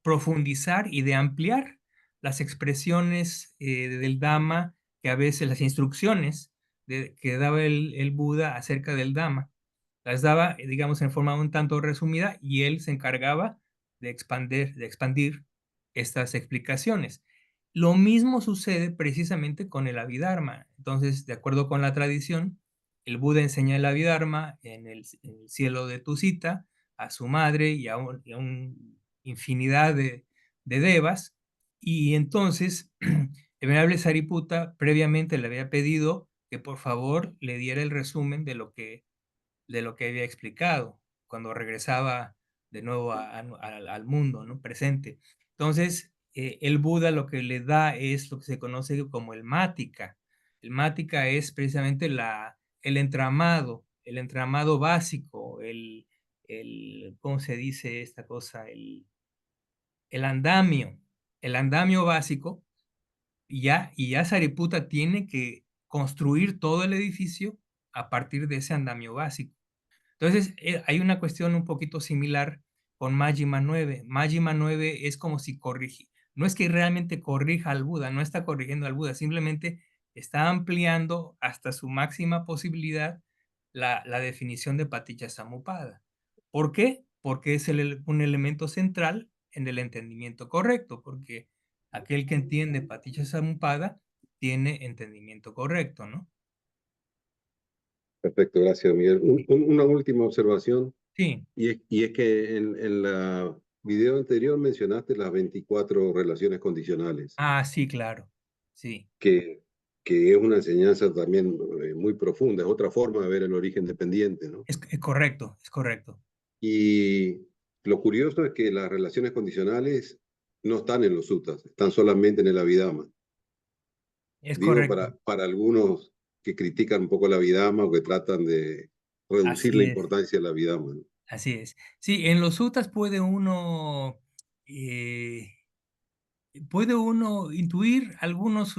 profundizar y de ampliar las expresiones del Dhamma, que a veces las instrucciones que daba el Buda acerca del Dhamma, las daba, digamos, en forma un tanto resumida y él se encargaba de expandir estas explicaciones. Lo mismo sucede precisamente con el Abhidharma. Entonces, de acuerdo con la tradición, el Buda enseña el Abhidharma en el cielo de Tusita a su madre y a un infinidad de devas, y entonces el venerable Sariputta previamente le había pedido que por favor le diera el resumen de lo que había explicado cuando regresaba de nuevo al mundo, ¿no? Presente. Entonces, el Buda lo que le da es lo que se conoce como el mática. El mática es precisamente el entramado básico, ¿cómo se dice esta cosa? El andamio, el andamio básico, y ya Sariputta tiene que construir todo el edificio a partir de ese andamio básico. Entonces, hay una cuestión un poquito similar con Majjhima 9. Majjhima 9 es como si no es que realmente corrija al Buda, no está corrigiendo al Buda, simplemente está ampliando hasta su máxima posibilidad la definición de Paticca Samuppada. ¿Por qué? Porque es un elemento central en el entendimiento correcto, porque aquel que entiende Paticca Samuppada tiene entendimiento correcto, ¿no? perfecto, gracias, Miguel. Sí. Una última observación, Sí. y es que en la video anterior mencionaste las 24 relaciones condicionales, Ah, sí, claro. Sí. que, que es una enseñanza también muy profunda, es otra forma de ver el origen dependiente, ¿no? Es correcto, es correcto. Y lo curioso es que las relaciones condicionales no están en los suttas, están solamente en el Abhidhamma. Es Digo, correcto. para algunos que critican un poco la Abhidhamma o que tratan de reducir la Así es, importancia de la Abhidhamma, ¿no? así es. Sí, en los sutras eh, puede uno intuir algunos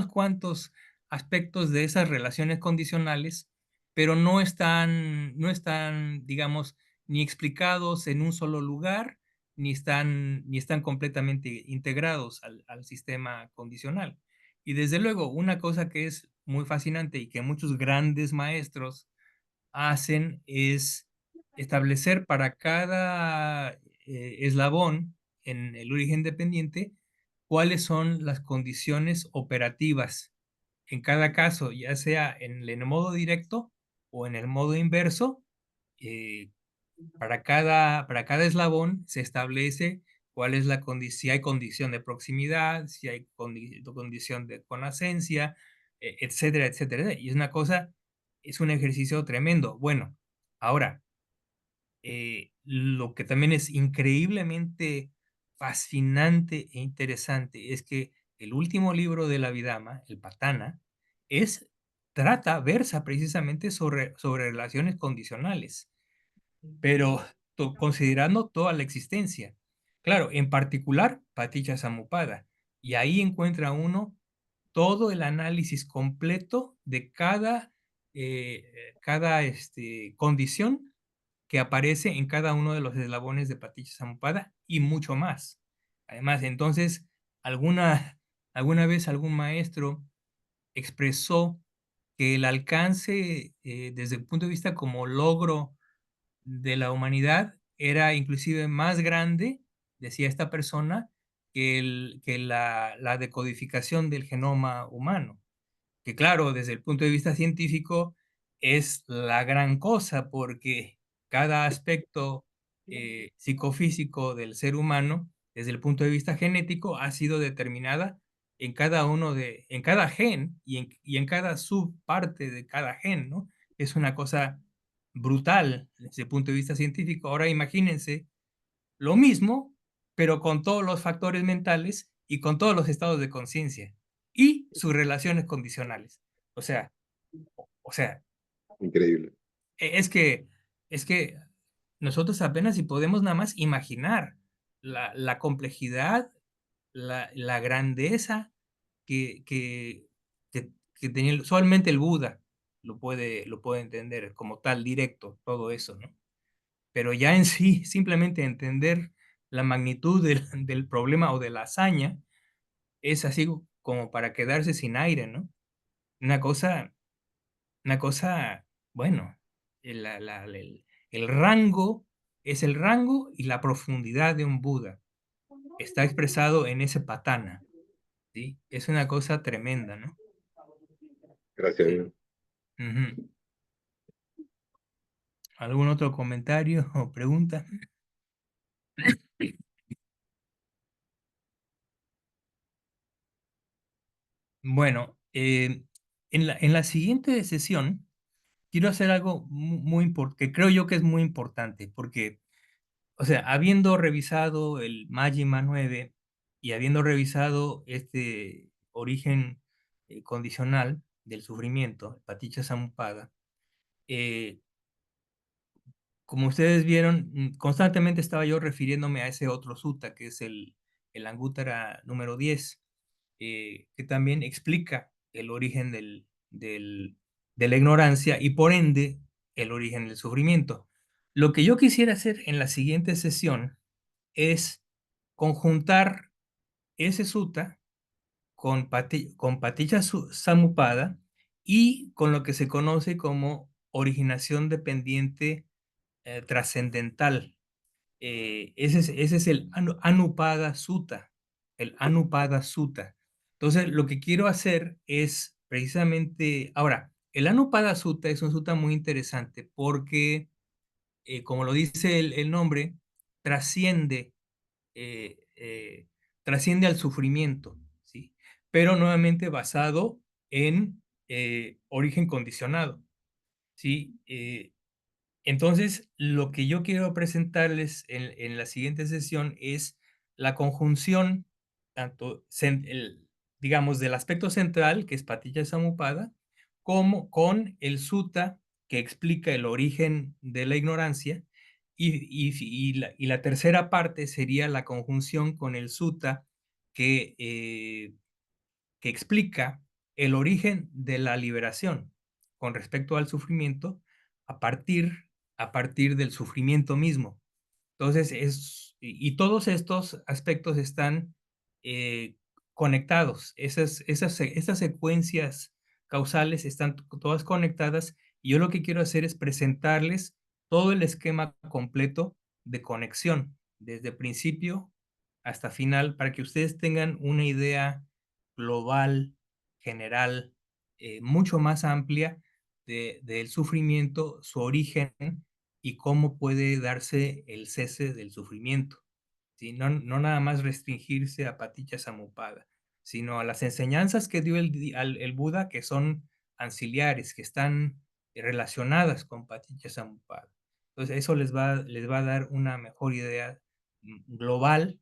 cuantos aspectos de esas relaciones condicionales, pero no están, digamos, ni explicados en un solo lugar, ni están completamente integrados al sistema condicional. Y desde luego, una cosa que es muy fascinante y que muchos grandes maestros hacen es establecer para cada eslabón en el origen dependiente cuáles son las condiciones operativas en cada caso, ya sea en el modo directo o en el modo inverso. eh, para cada eslabón se establece cuál es la condición, si hay condición de proximidad, si hay condición de conacencia, etcétera, etcétera. Y es una cosa, es un ejercicio tremendo. Bueno, ahora, lo que también es increíblemente fascinante e interesante es que el último libro de la Vidama, el Patana, es, versa precisamente sobre relaciones condicionales, pero considerando toda la existencia. Claro, en particular, Paticca y ahí encuentra uno todo el análisis completo de cada condición que aparece en cada uno de los eslabones de Paticca y mucho más. Además, entonces, alguna vez algún maestro expresó que el alcance, desde el punto de vista como logro de la humanidad, era inclusive más grande, decía esta persona, que la decodificación del genoma humano, que claro, desde el punto de vista científico es la gran cosa, porque cada aspecto psicofísico del ser humano, desde el punto de vista genético, ha sido determinada en cada gen y en cada subparte de cada gen, ¿no? Es una cosa brutal desde el punto de vista científico. Ahora imagínense lo mismo, pero con todos los factores mentales y con todos los estados de conciencia y sus relaciones condicionales. O sea, o sea, Increíble. es que, es que nosotros apenas si podemos nada más imaginar la complejidad, la grandeza que, que, que tenía solamente el Buda lo puede entender como tal, directo, todo eso, ¿no? Pero ya en sí, simplemente entender la magnitud del problema o de la hazaña es así como para quedarse sin aire, ¿no? Una cosa, una cosa, bueno, el rango es el rango y la profundidad de un Buda. Está expresado en ese patana, ¿sí? Es una cosa tremenda, ¿no? Gracias, Sí. amigo. Ujú. ¿Algún otro comentario o pregunta? Bueno, en la siguiente sesión quiero hacer algo muy importante, que creo yo que es muy importante, porque, o sea, habiendo revisado el Majima 9 y habiendo revisado este origen condicional del sufrimiento, Paticca Samuppada, eh, como ustedes vieron, constantemente estaba yo refiriéndome a ese otro sutta, que es el Anguttara número 10, que también explica el origen de la ignorancia y por ende el origen del sufrimiento. Lo que yo quisiera hacer en la siguiente sesión es conjuntar ese sutta con Paticca Samuppada y con lo que se conoce como originación dependiente trascendental. Ese es el Anupada Sutta, el Anupada Sutta. Entonces, lo que quiero hacer es precisamente, ahora, el Anupada Sutta es un sutta muy interesante porque, como lo dice el nombre, trasciende, eh, eh, trasciende al sufrimiento, ¿sí? Pero nuevamente basado en origen condicionado, ¿sí? Entonces, lo que yo quiero presentarles en la siguiente sesión es la conjunción, tanto, digamos, del aspecto central, que es Paticca Samuppada, como con el sutta, que explica el origen de la ignorancia, y la tercera parte sería la conjunción con el sutta que, que explica el origen de la liberación con respecto al sufrimiento a partir, a partir del sufrimiento mismo. Entonces, y todos estos aspectos están eh, conectados. Esas secuencias causales están todas conectadas y yo lo que quiero hacer es presentarles todo el esquema completo de conexión, desde principio hasta final, para que ustedes tengan una idea global, general, mucho más amplia del sufrimiento, su origen y cómo puede darse el cese del sufrimiento. ¿sí? No, no nada más restringirse a Paticca sino a las enseñanzas que dio el Buda, que son anciliares, que están relacionadas con Paticca. Entonces, eso les va a dar una mejor idea global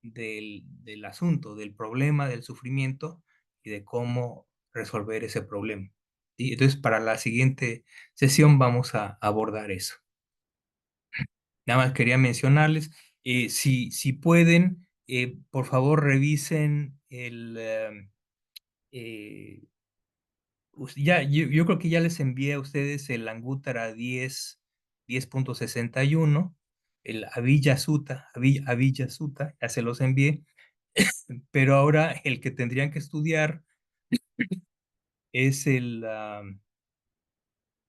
del asunto, del problema, del sufrimiento y de cómo resolver ese problema. ¿Sí? Entonces, para la siguiente sesión vamos a abordar eso. Nada más quería mencionarles, si pueden, por favor revisen eh, yo creo que ya les envié a ustedes el Angútara 10.61, el Avijja Sutta, Avijja Sutta, ya se los envié, pero ahora el que tendrían que estudiar es el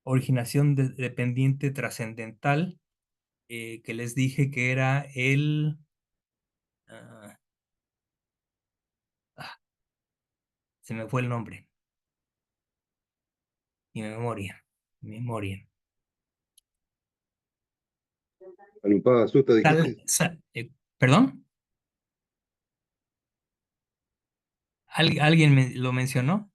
Originación Dependiente Trascendental, que les dije que era ah, ah, se me fue el nombre, mi memoria. Anupada Sutta, dijiste. ¿Perdón? ¿Alguien lo mencionó?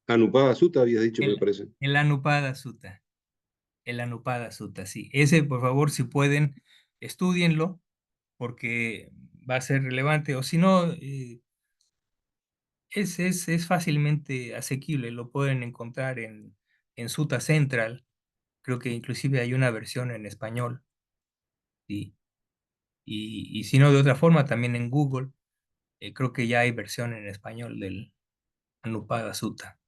Anupada Sutta habías dicho, me El, parece. el Anupada Sutta. El Anupada Sutta, sí. Ese, por favor, si pueden, estudienlo, porque va a ser relevante. O si no, es fácilmente asequible. Lo pueden encontrar en Sutta Central. Creo que inclusive hay una versión en español. Sí. Y si no, de otra forma, también en Google. Creo que ya hay versión en español del Anupada Sutta.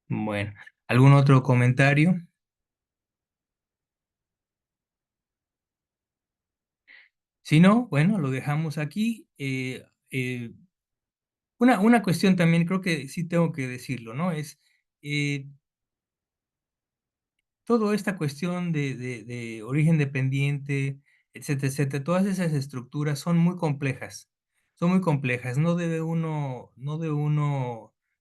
Bueno, ¿algún otro comentario? Si no, bueno, lo dejamos aquí. Una cuestión también, creo que sí tengo que decirlo, ¿no? Eh, toda esta cuestión de origen dependiente, etcétera, etcétera, todas esas estructuras son muy complejas, no debe uno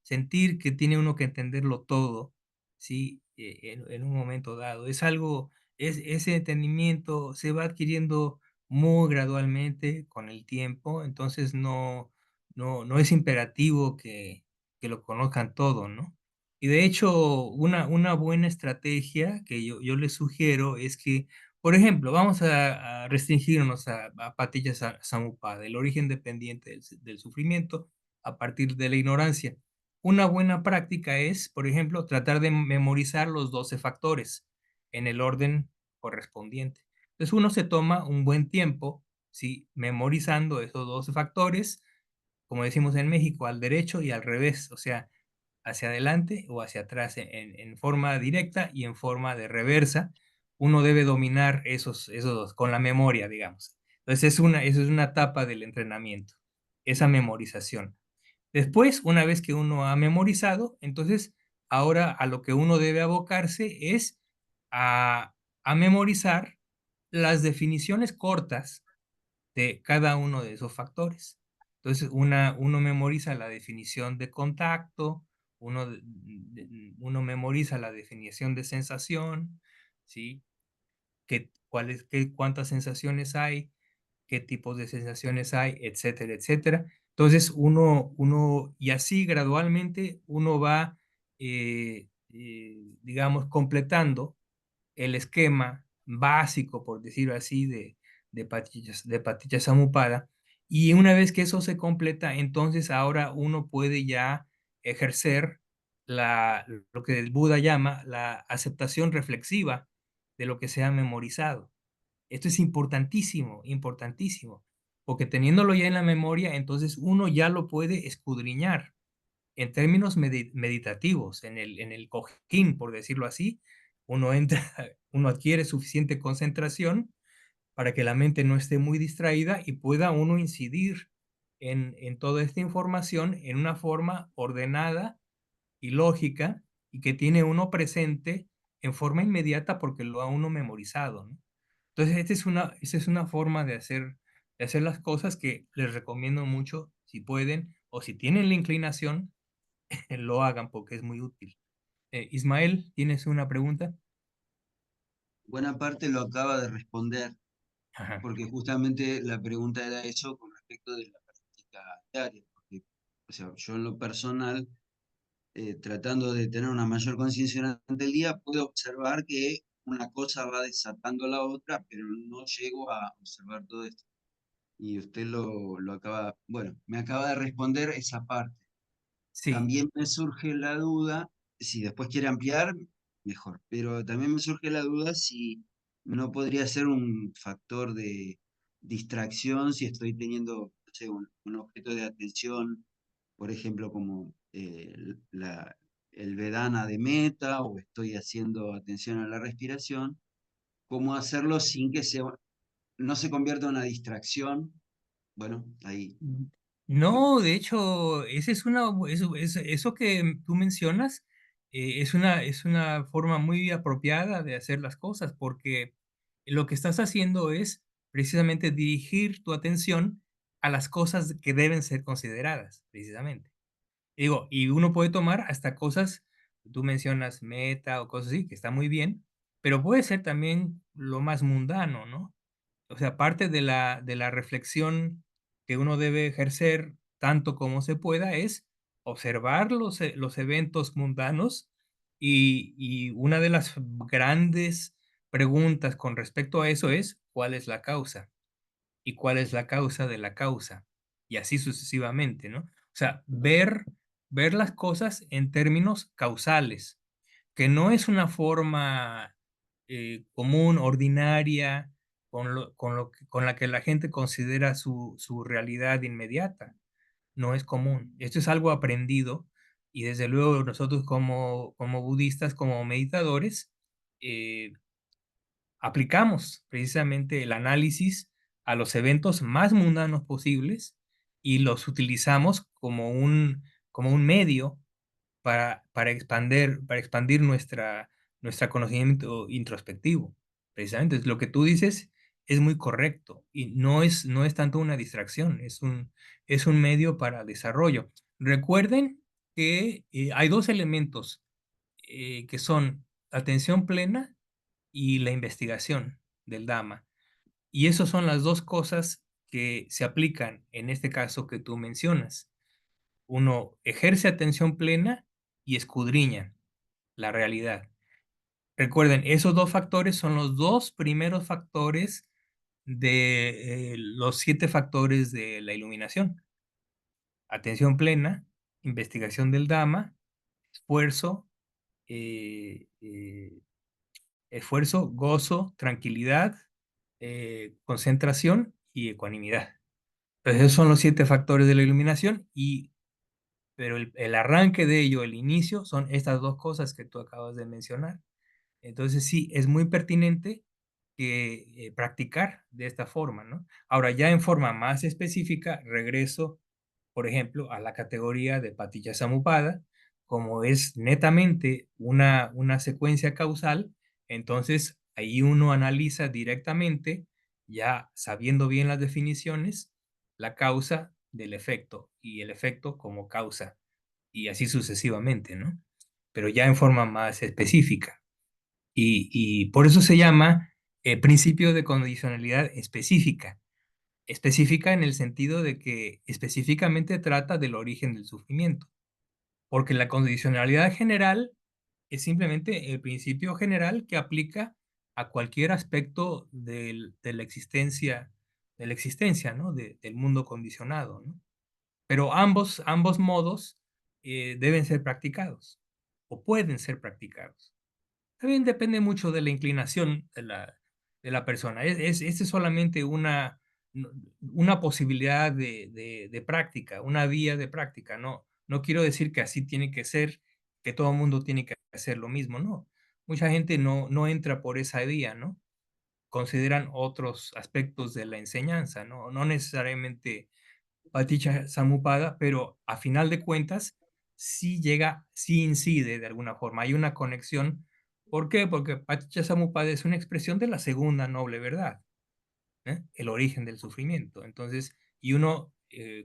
sentir que tiene uno que entenderlo todo, ¿sí? En un momento dado, ese entendimiento se va adquiriendo muy gradualmente con el tiempo, entonces no es imperativo que lo conozcan todo, ¿no? Y de hecho, una buena estrategia que yo les sugiero es que, por ejemplo, vamos a restringirnos a Paticca Samuppada, el origen dependiente del sufrimiento a partir de la ignorancia. Una buena práctica es, por ejemplo, tratar de memorizar los 12 factores en el orden correspondiente. Entonces uno se toma un buen tiempo, ¿sí? Memorizando esos 12 factores, como decimos en México, al derecho y al revés, o sea, hacia adelante o hacia atrás en forma directa y en forma de reversa. Uno debe dominar esos dos con la memoria, digamos. Entonces eso es una etapa del entrenamiento, esa memorización. Después, una vez que uno ha memorizado, entonces ahora a lo que uno debe abocarse es a memorizar las definiciones cortas de cada uno de esos factores. Entonces, uno memoriza la definición de contacto, uno memoriza la definición de sensación, ¿sí? Cuántas sensaciones hay, qué tipos de sensaciones hay, etcétera, etcétera. Entonces, y así gradualmente uno va, digamos, completando el esquema básico, por decirlo así, de Paticca Samuppada. Y una vez que eso se completa, entonces ahora uno puede ya ejercer lo que el Buda llama la aceptación reflexiva de lo que se ha memorizado. Esto es importantísimo, importantísimo, porque teniéndolo ya en la memoria, entonces uno ya lo puede escudriñar en términos meditativos, en el cojín, por decirlo así, uno entra, uno adquiere suficiente concentración para que la mente no esté muy distraída y pueda uno incidir en toda esta información en una forma ordenada y lógica y que tiene uno presente en forma inmediata porque lo ha uno memorizado, ¿no? Entonces, esta es una forma de hacer las cosas que les recomiendo mucho, si pueden o si tienen la inclinación, lo hagan porque es muy útil. Ismael, ¿tienes una pregunta? buena parte lo acaba de responder, Ajá. porque justamente la pregunta era eso con respecto de la práctica diaria, porque, o sea, yo en lo personal, tratando de tener una mayor conciencia durante el día, puedo observar que una cosa va desatando la otra, pero no llego a observar todo esto. Y usted lo acaba, bueno, me acaba de responder esa parte. Sí. También me surge la duda, si después quiere ampliar, mejor, pero también me surge la duda si no podría ser un factor de distracción si estoy teniendo, no sé, un objeto de atención, por ejemplo, como el Vedana de Meta, o estoy haciendo atención a la respiración, cómo hacerlo sin que no se convierta en una distracción. Bueno, ahí. No, de hecho, esa es eso que tú mencionas, es una forma muy apropiada de hacer las cosas, porque lo que estás haciendo es precisamente dirigir tu atención a las cosas que deben ser consideradas, precisamente. Digo, y uno puede tomar hasta cosas, tú mencionas meta o cosas así, que está muy bien, pero puede ser también lo más mundano, ¿no? O sea, parte de la reflexión que uno debe ejercer tanto como se pueda es observar los eventos mundanos y una de las grandes preguntas con respecto a eso es, ¿cuál es la causa? ¿Y cuál es la causa de la causa? Y así sucesivamente, ¿no? O sea, ver las cosas en términos causales, que no es una forma común, ordinaria, con la que la gente considera su realidad inmediata. No es común. Esto es algo aprendido y desde luego nosotros como budistas, como meditadores, eh, aplicamos precisamente el análisis a los eventos más mundanos posibles y los utilizamos como un medio para expandir nuestra conocimiento introspectivo. Precisamente, lo que tú dices es muy correcto y no es tanto una distracción, es un medio para desarrollo. Recuerden que hay dos elementos que son atención plena y la investigación del Dhamma. Y esas son las dos cosas que se aplican en este caso que tú mencionas. Uno ejerce atención plena y escudriña la realidad. Recuerden, esos dos factores son los dos primeros factores de los 7 factores de la iluminación. Atención plena, investigación del Dhamma, esfuerzo, eh, eh, gozo, tranquilidad, concentración y ecuanimidad. Entonces, esos son los 7 factores de la iluminación, pero el arranque de ello, el inicio, son estas dos cosas que tú acabas de mencionar. Entonces, sí, es muy pertinente que practicar de esta forma, ¿no? Ahora, ya en forma más específica, regreso, por ejemplo, a la categoría de Paticca Samuppada, como es netamente una secuencia causal, entonces ahí uno analiza directamente, ya sabiendo bien las definiciones, la causa del efecto y el efecto como causa, y así sucesivamente, ¿no? Pero ya en forma más específica. Y por eso se llama principio de condicionalidad específica. Específica en el sentido de que específicamente trata del origen del sufrimiento, porque la condicionalidad general es simplemente el principio general que aplica a cualquier aspecto de la existencia, ¿no? Del mundo condicionado, ¿no? Pero ambos modos deben ser practicados o pueden ser practicados. También depende mucho de la inclinación de la persona. Este es solamente no- una posibilidad de práctica, una vía de práctica. No quiero decir que así tiene que ser, que todo el mundo tiene que hacer lo mismo, no. Mucha gente no entra por esa vía, ¿no? Consideran otros aspectos de la enseñanza, ¿no? No necesariamente Paticca Samuppada, pero a final de cuentas sí llega, sí incide de alguna forma. Hay una conexión. ¿Por qué? Porque Paticca Samuppada es una expresión de la segunda noble verdad, el origen del sufrimiento. Entonces, y uno,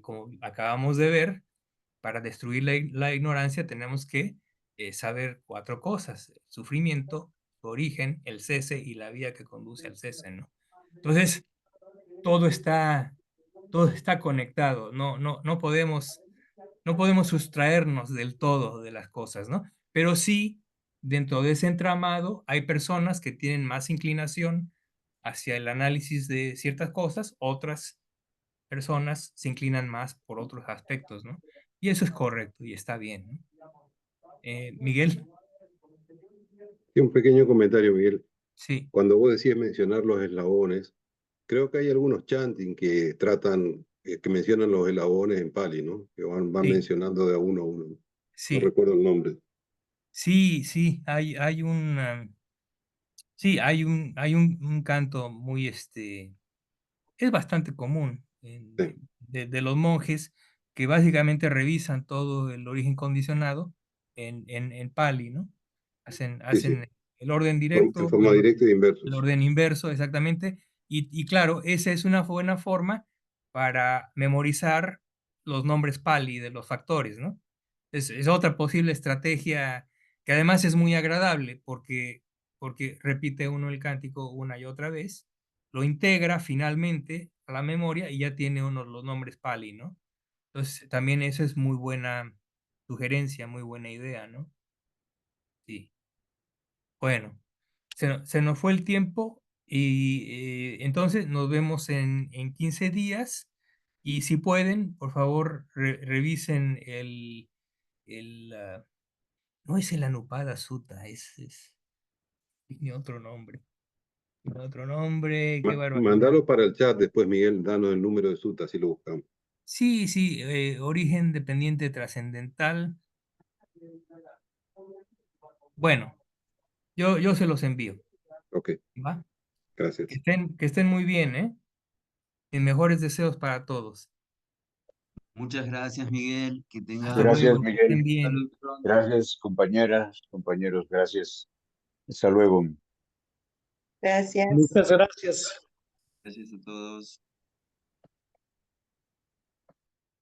como acabamos de ver, para destruir la ignorancia tenemos que saber 4 cosas: el sufrimiento, su origen, el cese y la vía que conduce al cese, ¿no? Entonces, todo está conectado, no podemos sustraernos del todo de las cosas, ¿no? Pero sí, dentro de ese entramado hay personas que tienen más inclinación hacia el análisis de ciertas cosas, otras personas se inclinan más por otros aspectos, ¿no? Y eso es correcto y está bien, ¿no? Miguel, Y un pequeño comentario, Miguel. sí, Cuando vos decías mencionar los eslabones, creo que hay algunos chanting que tratan, que mencionan los eslabones en Pali, ¿no? Que van sí, mencionando de a uno a uno. No sí, recuerdo el nombre. sí, hay un, sí, un canto muy, es bastante común Sí, de los monjes que básicamente revisan todo el origen condicionado en Pali, ¿no? sí, sí. Hacen el orden En directo, forma directa y de el inversos. orden inverso, exactamente. Y claro, esa es una buena forma para memorizar los nombres Pali de los factores, ¿no? Es otra posible estrategia que además es muy agradable porque repite uno el cántico una y otra vez, lo integra finalmente a la memoria y ya tiene uno los nombres Pali, ¿no? Entonces, también esa es muy buena sugerencia, muy buena idea, ¿no? Sí. Bueno, se nos fue el tiempo y entonces nos vemos en 15 días y si pueden, por favor, revisen no es el Anupada Sutta, tiene otro nombre. Tiene otro nombre, qué barbaridad. Mandalo para el chat después, Miguel, danos el número de SUTA, así lo buscamos. Sí, sí, origen dependiente trascendental. Bueno, yo se los envío, Ok, ¿va? gracias. Que estén muy bien, ¿eh? Y mejores deseos para todos. Muchas gracias, Miguel. Que Hasta tengas Gracias, luego, que estén Miguel. bien. salud pronto. Gracias, compañeras, compañeros. Gracias. Hasta luego. Gracias. Muchas gracias. Gracias a todos.